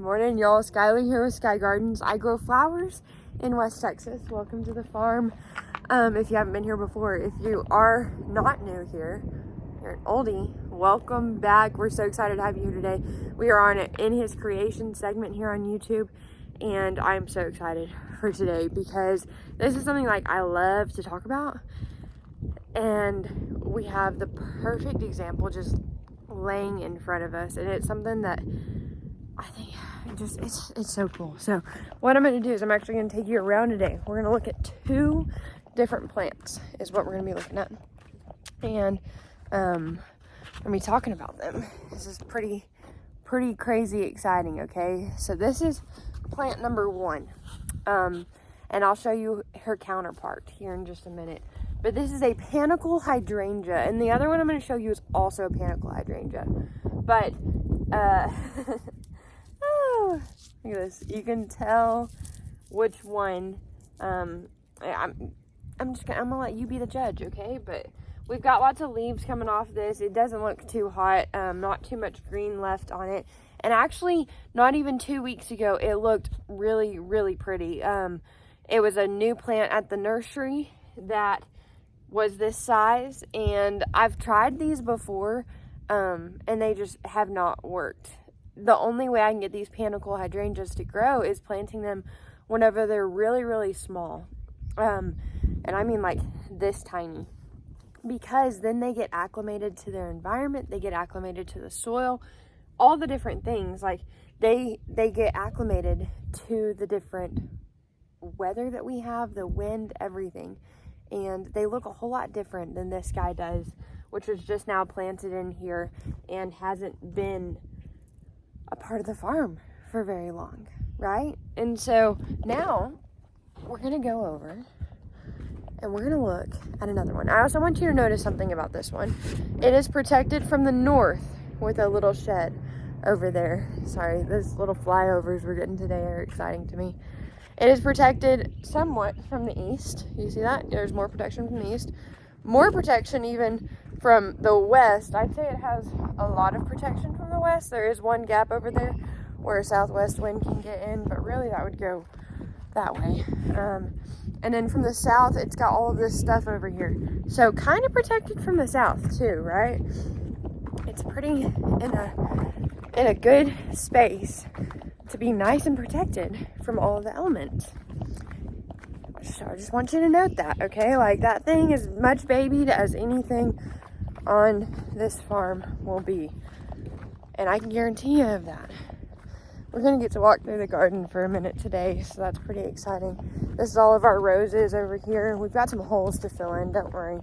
morning, y'all. Skylar here with Sky Gardens. I grow flowers in West Texas. Welcome to the farm. If you haven't been here before, if you are not new here, you're an oldie, welcome back. We're so excited to have you here today. We are on an In His Creation segment here on YouTube, and I'm so excited for today because this is something like I love to talk about, and we have the perfect example just laying in front of us, and it's something that I think it's so cool. So what I'm going to do is I'm actually going to take you around today. We're going to look at 2 different plants is what we're going to be looking at, and I'm going to be talking about them. This is pretty crazy exciting. Okay, so this is plant number 1, and I'll show you her counterpart here in just a minute. But this is a panicle hydrangea, and the other one I'm going to show you is also a panicle hydrangea. But oh, look at this. You can tell which one. I'm gonna let you be the judge, okay? But we've got lots of leaves coming off this. It doesn't look too hot. Not too much green left on it. And actually, not even 2 weeks ago, it looked really pretty. It was a new plant at the nursery that was this size, and I've tried these before, and they just have not worked. The only way I can get these panicle hydrangeas to grow is planting them whenever they're really small, and I mean like this tiny, because then they get acclimated to their environment, they get acclimated to the soil, all the different things. Like they get acclimated to the different weather that we have, the wind, everything, and they look a whole lot different than this guy does, which was just now planted in here and hasn't been a part of the farm for very long, right? And so now we're gonna go over and we're gonna look at another one. I also want you to notice something about this one. It is protected from the north with a little shed over there. Sorry, those little flyovers we're getting today are exciting to me. It is protected somewhat from the east. You see that? There's more protection from the east. More protection even from the west. I'd say it has a lot of protection from the west. There is one gap over there where a southwest wind can get in, but really that would go that way. And then from the south, it's got all of this stuff over here. So kind of protected from the south too, right? It's pretty in a good space to be nice and protected from all of the elements. So I just want you to note that, okay? Like, that thing is much babied as anything on this farm will be. And I can guarantee you of that. We're going to get to walk through the garden for a minute today, so that's pretty exciting. This is all of our roses over here. We've got some holes to fill in, don't worry.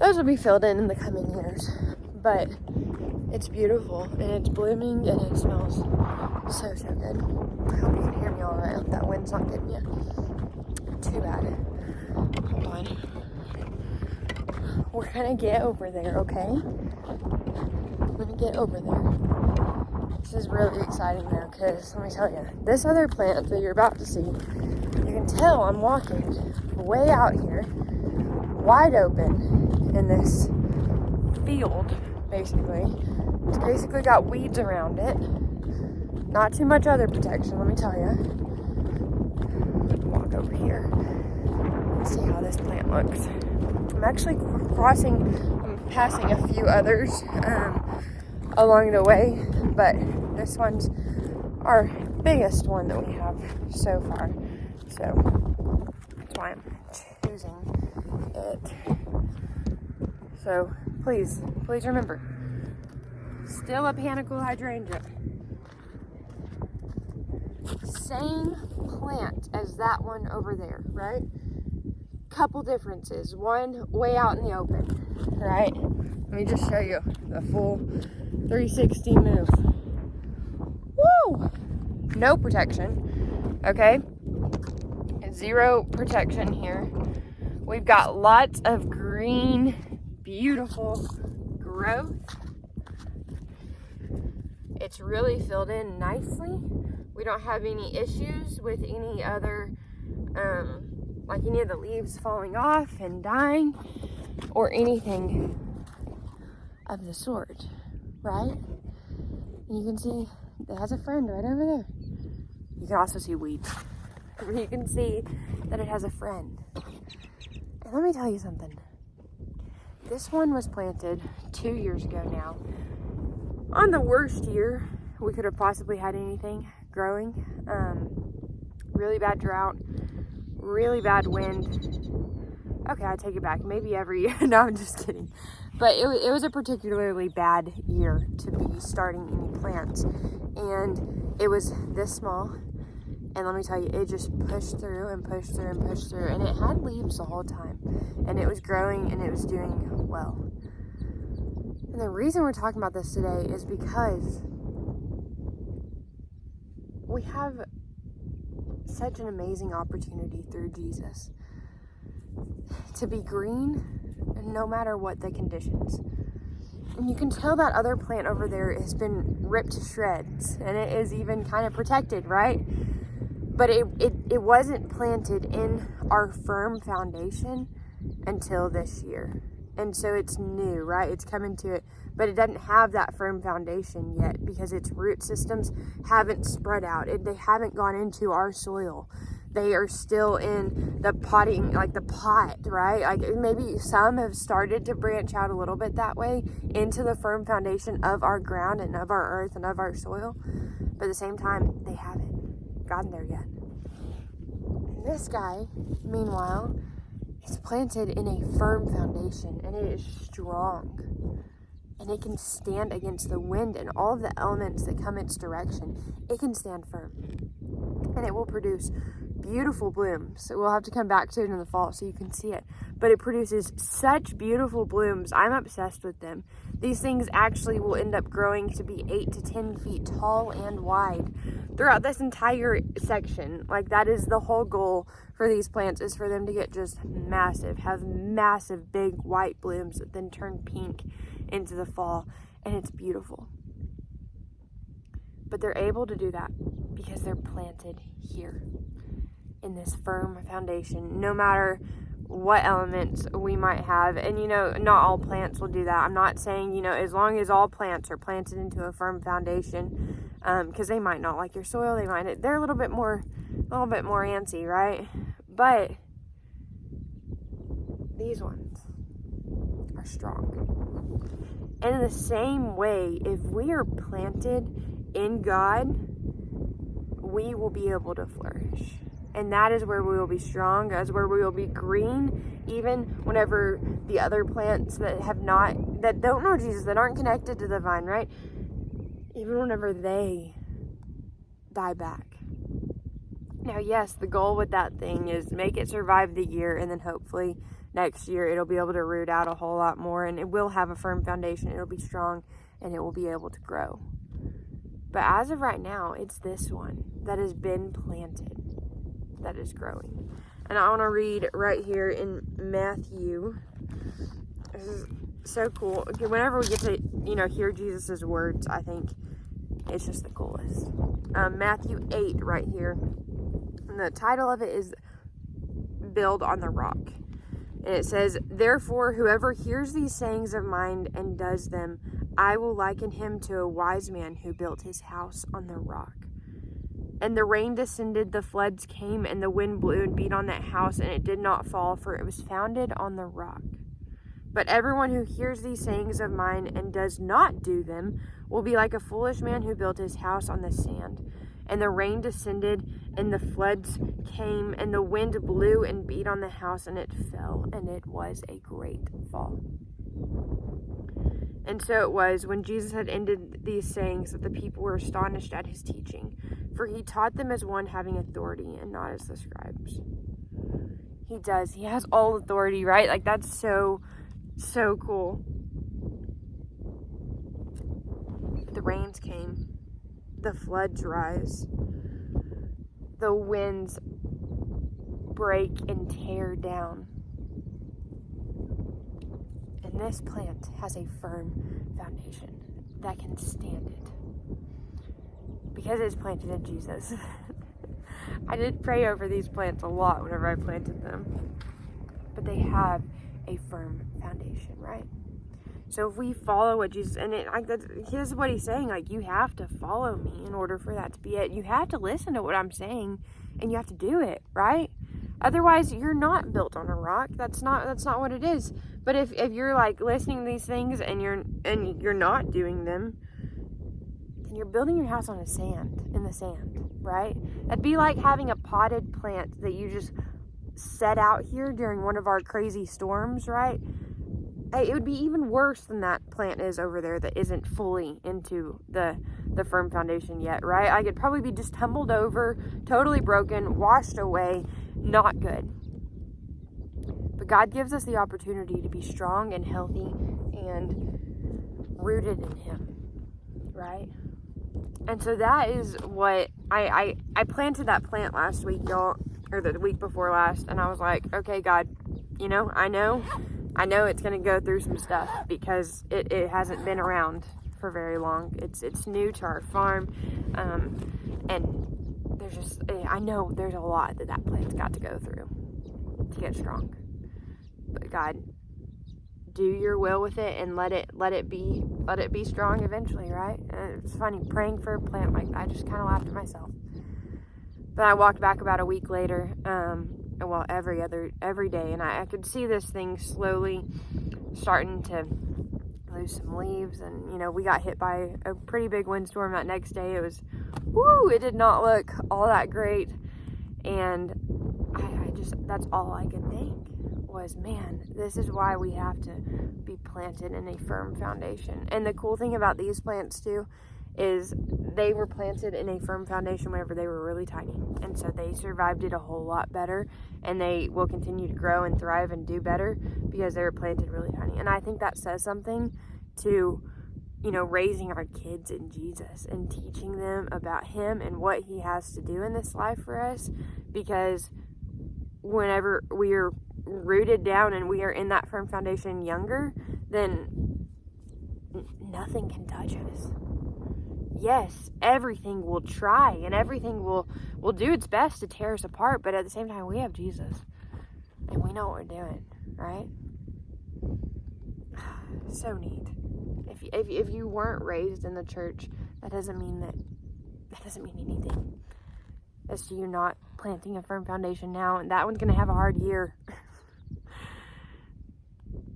Those will be filled in the coming years. But it's beautiful, and it's blooming, and it smells so good. I hope you can hear me all right. I hope that wind's not getting you too bad. Hold on. We're gonna get over there, okay? We're gonna get over there. This is really exciting though, because let me tell you, this other plant that you're about to see, you can tell I'm walking way out here, wide open in this field, basically. It's basically got weeds around it. Not too much other protection, let me tell you. Walk over here and see how this plant looks. I'm actually I'm passing a few others along the way, but this one's our biggest one that we have so far. So that's why I'm choosing it. So please remember, still a panicle hydrangea. Same plant as that one over there, right? Couple differences. One way out in the open, right? Let me just show you the full 360 move. Woo! No protection, okay? 0 protection here. We've got lots of green, beautiful growth. It's really filled in nicely. We don't have any issues with any other, like any of the leaves falling off and dying or anything of the sort, right? And you can see it has a friend right over there. You can also see weeds. You can see that it has a friend. And let me tell you something. This one was planted 2 years ago now. On the worst year we could have possibly had anything growing. Really bad drought, really bad wind. Okay, I take it back. Maybe every year. No, I'm just kidding. But it was a particularly bad year to be starting any plants. And it was this small. And let me tell you, it just pushed through and pushed through and pushed through. And it had leaves the whole time. And it was growing and it was doing well. And the reason we're talking about this today is because we have such an amazing opportunity through Jesus to be green no matter what the conditions. And you can tell that other plant over there has been ripped to shreds, and it is even kind of protected, right? But it wasn't planted in our firm foundation until this year. And so it's new, right? It's coming to it, but it doesn't have that firm foundation yet because its root systems haven't spread out. They haven't gone into our soil. They are still in the potting, like the pot, right? Like maybe some have started to branch out a little bit that way into the firm foundation of our ground and of our earth and of our soil. But at the same time, they haven't gotten there yet. And this guy, meanwhile, is planted in a firm foundation, and it is strong. And it can stand against the wind and all of the elements that come its direction. It can stand firm. And it will produce beautiful blooms. We'll have to come back to it in the fall so you can see it. But it produces such beautiful blooms. I'm obsessed with them. These things actually will end up growing to be 8 to 10 feet tall and wide throughout this entire section. Like, that is the whole goal for these plants, is for them to get just massive, have massive big white blooms that then turn pink into the fall. And it's beautiful. But they're able to do that because they're planted here in this firm foundation, no matter what elements we might have. And, you know, not all plants will do that. I'm not saying, you know, as long as all plants are planted into a firm foundation, because they might not like your soil, they're a little bit more antsy, right? But these ones are strong. And in the same way, if we are planted in God, we will be able to flourish. And that is where we will be strong. That's where we will be green, even whenever the other plants that don't know Jesus, that aren't connected to the vine, right? Even whenever they die back. Now, yes, the goal with that thing is make it survive the year, and then hopefully next year it'll be able to root out a whole lot more, and it will have a firm foundation. It'll be strong, and it will be able to grow. But as of right now, it's this one that has been planted that is growing. And I want to read right here in Matthew. This is so cool. Okay, whenever we get to, you know, hear Jesus's words, I think it's just the coolest. Matthew 8 right here. And the title of it is Build on the Rock. And it says, "Therefore, whoever hears these sayings of mine and does them, I will liken him to a wise man who built his house on the rock. And the rain descended, the floods came, and the wind blew and beat on that house, and it did not fall, for it was founded on the rock. But everyone who hears these sayings of mine and does not do them will be like a foolish man who built his house on the sand. And the rain descended, and the floods came, and the wind blew and beat on the house, and it fell, and it was a great fall." And so it was, when Jesus had ended these sayings, that the people were astonished at his teaching, for he taught them as one having authority and not as the scribes. He does. He has all authority, right? Like, that's so cool. The rains came. The floods rise. The winds break and tear down. And this plant has a firm foundation that can stand it. Because it's planted in Jesus. I did pray over these plants a lot whenever I planted them. But they have a firm foundation, right? So if we follow what Jesus, and here's what he's saying, like, you have to follow me in order for that to be it. You have to listen to what I'm saying, and you have to do it, right? Otherwise, you're not built on a rock. That's not what it is. But if you're like listening to these things and you're not doing them, then you're building your house in the sand, right? That'd be like having a potted plant that you just set out here during one of our crazy storms, right? It would be even worse than that plant is over there that isn't fully into the firm foundation yet, right? I could probably be just tumbled over, totally broken, washed away, not good. But God gives us the opportunity to be strong and healthy and rooted in him, right? And so that is what I planted that plant last week, y'all, or the week before last, and I was like, okay, God, I know it's going to go through some stuff because it hasn't been around for very long. It's new to our farm, and I know there's a lot that plant's got to go through to get strong. But God, do your will with it and let it be strong eventually, right? And it's funny, praying for a plant like that, I just kind of laughed at myself. But I walked back about a week later, every day, and I could see this thing slowly starting to lose some leaves, and we got hit by a pretty big windstorm that next day. It did not look all that great, and that's all I could think was, man, this is why we have to be planted in a firm foundation. And the cool thing about these plants too is they were planted in a firm foundation whenever they were really tiny, and so they survived it a whole lot better, and they will continue to grow and thrive and do better because they were planted really tiny. And I think that says something to raising our kids in Jesus and teaching them about him and what he has to do in this life for us, because whenever we are rooted down and we are in that firm foundation younger, then nothing can touch us. Yes, everything will try and everything will do its best to tear us apart, but at the same time, we have Jesus and we know what we're doing, right? So neat. If you weren't raised in the church, that doesn't mean anything. As to you not planting a firm foundation now, and that one's gonna have a hard year.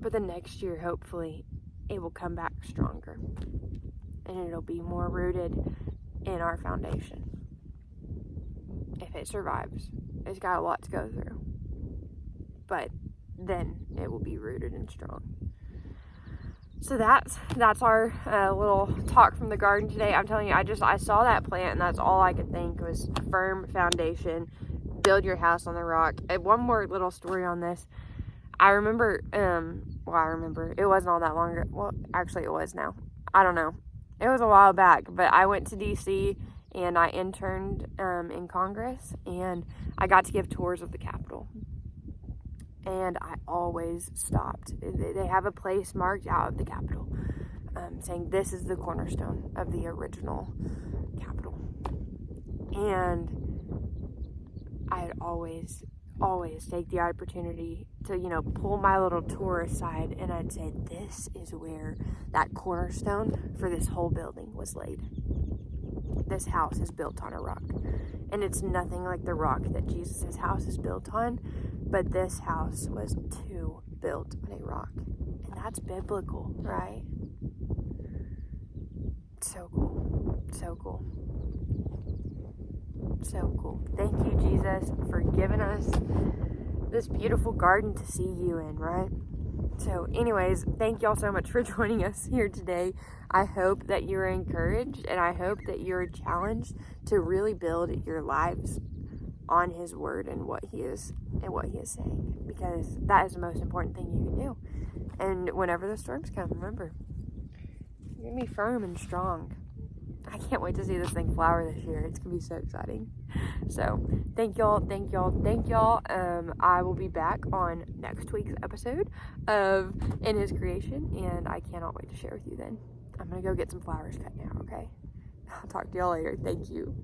But the next year, hopefully, it will come back stronger. And it'll be more rooted in our foundation. If it survives. It's got a lot to go through. But then it will be rooted and strong. So that's our little talk from the garden today. I'm telling you, I saw that plant, and that's all I could think was firm foundation. Build your house on the rock. And one more little story on this. I remember, it wasn't all that long ago. Well, actually it was now. I don't know. It was a while back, but I went to DC and I interned in Congress, and I got to give tours of the Capitol. And I always stopped. They have a place marked out of the Capitol saying this is the cornerstone of the original Capitol. And I'd always take the opportunity to, pull my little tour aside, and I'd say, this is where that cornerstone for this whole building was laid. This house is built on a rock. And it's nothing like the rock that Jesus' house is built on, but this house was too built on a rock. And that's biblical, right? So cool. So cool. So cool. Thank you, Jesus, for giving us this beautiful garden to see you in, right? So anyways, thank y'all so much for joining us here today. I hope that you're encouraged, and I hope that you're challenged to really build your lives on his word and what he is saying, because that is the most important thing you can do. And whenever the storms come, remember, you're gonna be firm and strong. I can't wait to see this thing flower this year. It's gonna be so exciting. So thank y'all. I will be back on next week's episode of In His Creation, and I cannot wait to share with you then. I'm gonna go get some flowers cut now, okay? I'll talk to y'all later. Thank you.